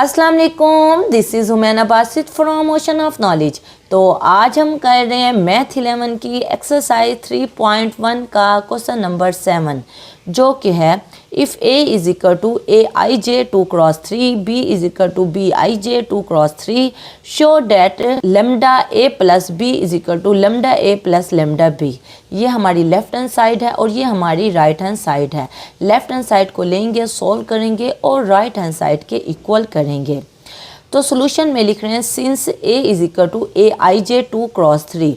अस्सलाम वालेकुम, this is हुमैना Basit from ocean of knowledge. तो आज हम कर रहे हैं मैथ 11 की एक्सरसाइज 3.1 का क्वेश्चन नंबर 7, जो कि है if a is equal to A i j 2 cross 3, b is equal to B i j 2 cross 3, show that lambda a plus B is equal to lambda a plus lambda B. ये हमारी left hand side है और ये हमारी right hand side है। Left hand side को लेंगे, solve करेंगे और राइट हैंड साइड के इक्वल करेंगे। तो सॉल्यूशन में लिख रहे हैं since a is equal to A i j 2 cross 3।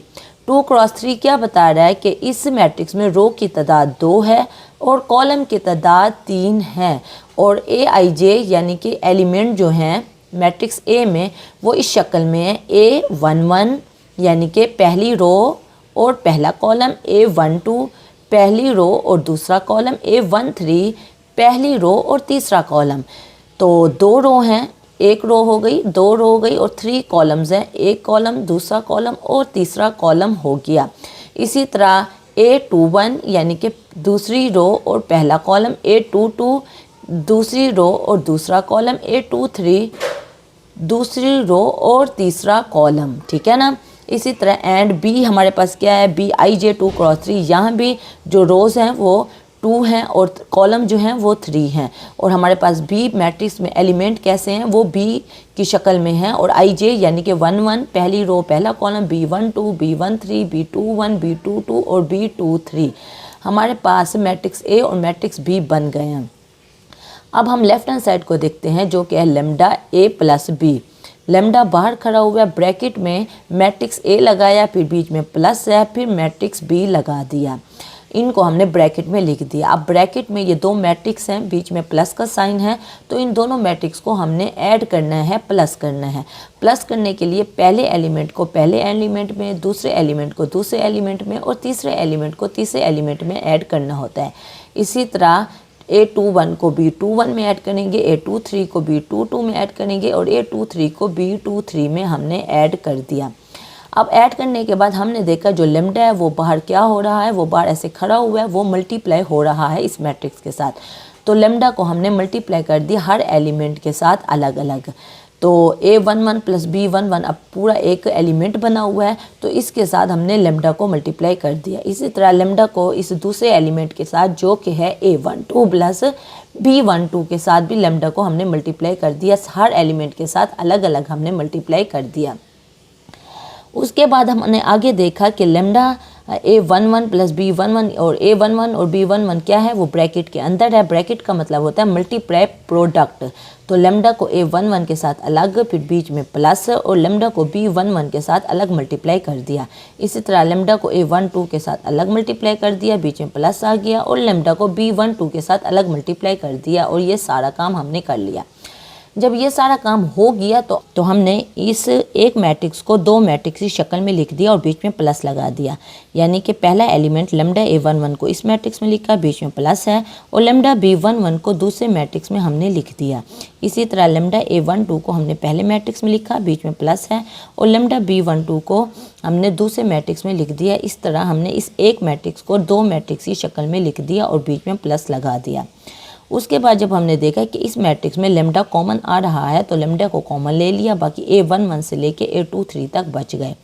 2 cross 3 क्या बता रहा है कि इस मैट्रिक्स में रो की तादाद 2 है और कॉलम की तादाद 3 है, और ए आई जे यानी कि एलिमेंट जो हैं मैट्रिक्स ए में वो इस शक्ल में है A11 यानी कि पहली रो और पहला कॉलम, A12 पहली रो और दूसरा कॉलम, A13 पहली रो और तीसरा कॉलम। तो दो रो हैं, एक रो हो गई, दो रो हो गई और 3 कॉलम्स हैं, एक कॉलम, दूसरा कॉलम और तीसरा कॉलम हो गया। इसी तरह A21 यानी कि दूसरी रो और पहला कॉलम, A22 दूसरी रो और दूसरा कॉलम, A23 दूसरी रो और तीसरा कॉलम, ठीक है ना। इसी तरह एंड बी हमारे पास क्या है, बी आई जे 2 क्रॉस 3। यहाँ भी जो रोज़ हैं वो 2 हैं और कॉलम जो हैं वो 3 हैं, और हमारे पास बी मैट्रिक्स में एलिमेंट कैसे हैं वो बी की शक्ल में हैं, और आई जे यानी कि 11 पहली रो पहला column, B12 B13 B21 B22 और B23 हमारे पास मैट्रिक्स ए और मैट्रिक्स बी बन गए हैं। अब हम लेफ्ट हैंड साइड को देखते हैं, जो कि है lambda A plus B. Lambda बाहर खड़ा हुआ है, ब्रैकेट में मैट्रिक्स ए लगाया, फिर बीच में प्लस है, फिर मैट्रिक्स बी लगा दिया। इनको हमने ब्रैकेट में लिख दिया। अब ब्रैकेट में ये दो मैट्रिक्स हैं, बीच में प्लस का साइन है, तो इन दोनों मैट्रिक्स को हमने ऐड करना है, प्लस करना है। प्लस करने के लिए पहले एलिमेंट को पहले एलिमेंट में, दूसरे एलिमेंट को दूसरे एलिमेंट में और तीसरे एलिमेंट को तीसरे एलिमेंट में ऐड करना होता है। इसी तरह A21 को B21 में ऐड करेंगे, A23 को B22 में ऐड करेंगे और A23 को B23 में हमने ऐड कर दिया। अब ऐड करने के बाद हमने देखा जो लेमडा है वो बाहर क्या हो रहा है, वो बाहर ऐसे खड़ा हुआ है, वो मल्टीप्लाई हो रहा है इस मैट्रिक्स के साथ। तो लेमडा को हमने मल्टीप्लाई कर दिया हर एलिमेंट के साथ अलग अलग। तो A11 प्लस B11 अब पूरा एक एलिमेंट बना हुआ है, तो इसके साथ हमने लेमडा को मल्टीप्लाई कर दिया। इसी तरह लेमडा को इस दूसरे एलिमेंट के साथ, जो कि है A12 प्लस B12 के साथ भी लेमडा को हमने मल्टीप्लाई कर दिया। हर एलिमेंट के साथ अलग अलग हमने मल्टीप्लाई कर दिया। उसके बाद हमने आगे देखा कि लेमडा A11 प्लस B11 और A11 और B11 क्या है, वो ब्रैकेट के अंदर है। ब्रैकेट का मतलब होता है मल्टीप्लाई प्रोडक्ट। तो लेमडा को A11 के साथ अलग, फिर बीच में प्लस, और लेमडा को B11 के साथ अलग मल्टीप्लाई कर दिया। इसी तरह लेमडा को A12 के साथ अलग मल्टीप्लाई कर दिया, बीच में प्लस आ गया, और लेमडा को B12 के साथ अलग मल्टीप्लाई कर दिया, और ये सारा काम हमने कर लिया। जब ये सारा काम हो गया तो हमने इस एक मैट्रिक्स को दो मैट्रिक्स की शक्ल में लिख दिया और बीच में प्लस लगा दिया। यानी कि पहला एलिमेंट लेमडा A11 को इस मैट्रिक्स में लिखा, बीच में प्लस है, और लेमडा B11 को दूसरे मैट्रिक्स में हमने लिख दिया। इसी तरह लेमडा A12 को हमने पहले मैट्रिक्स में लिखा, बीच में प्लस है, और लेमडा B12 को हमने दूसरे मैट्रिक्स में लिख दिया। इस तरह हमने इस एक मैट्रिक्स को दो मैट्रिक्स की शक्ल में लिख दिया और बीच में प्लस लगा दिया। उसके बाद जब हमने देखा कि इस मैट्रिक्स में लेमडा कॉमन आ रहा है, तो लेमडा को कॉमन ले लिया, बाकी A11 से लेके A23 तक बच गए।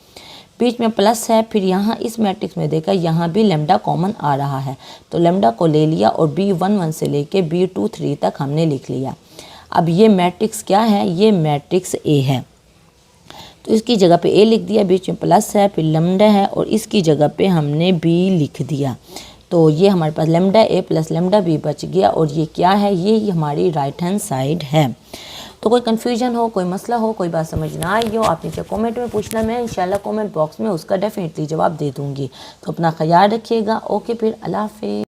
बीच में प्लस है, फिर यहाँ इस मैट्रिक्स में देखा यहाँ भी लेमडा कॉमन आ रहा है, तो लेमडा को ले लिया और B11 से लेके B23 तक हमने लिख लिया। अब ये मैट्रिक्स क्या है, ये मैट्रिक्स A है, तो इसकी जगह पे A लिख दिया, बीच में प्लस है, फिर लेमडा है, और इसकी जगह पे हमने B लिख दिया। तो ये हमारे पास lambda A plus lambda B बच गया, और ये क्या है, ये हमारी राइट हैंड साइड है। तो कोई कन्फ्यूजन हो, कोई मसला हो, कोई बात समझ ना आई हो, आप नीचे कमेंट में पूछना, मैं इंशाल्लाह कमेंट बॉक्स में उसका डेफिनेटली जवाब दे दूँगी। तो अपना ख्याल रखिएगा। ओके, फिर अल्लाह हाफ़िज़।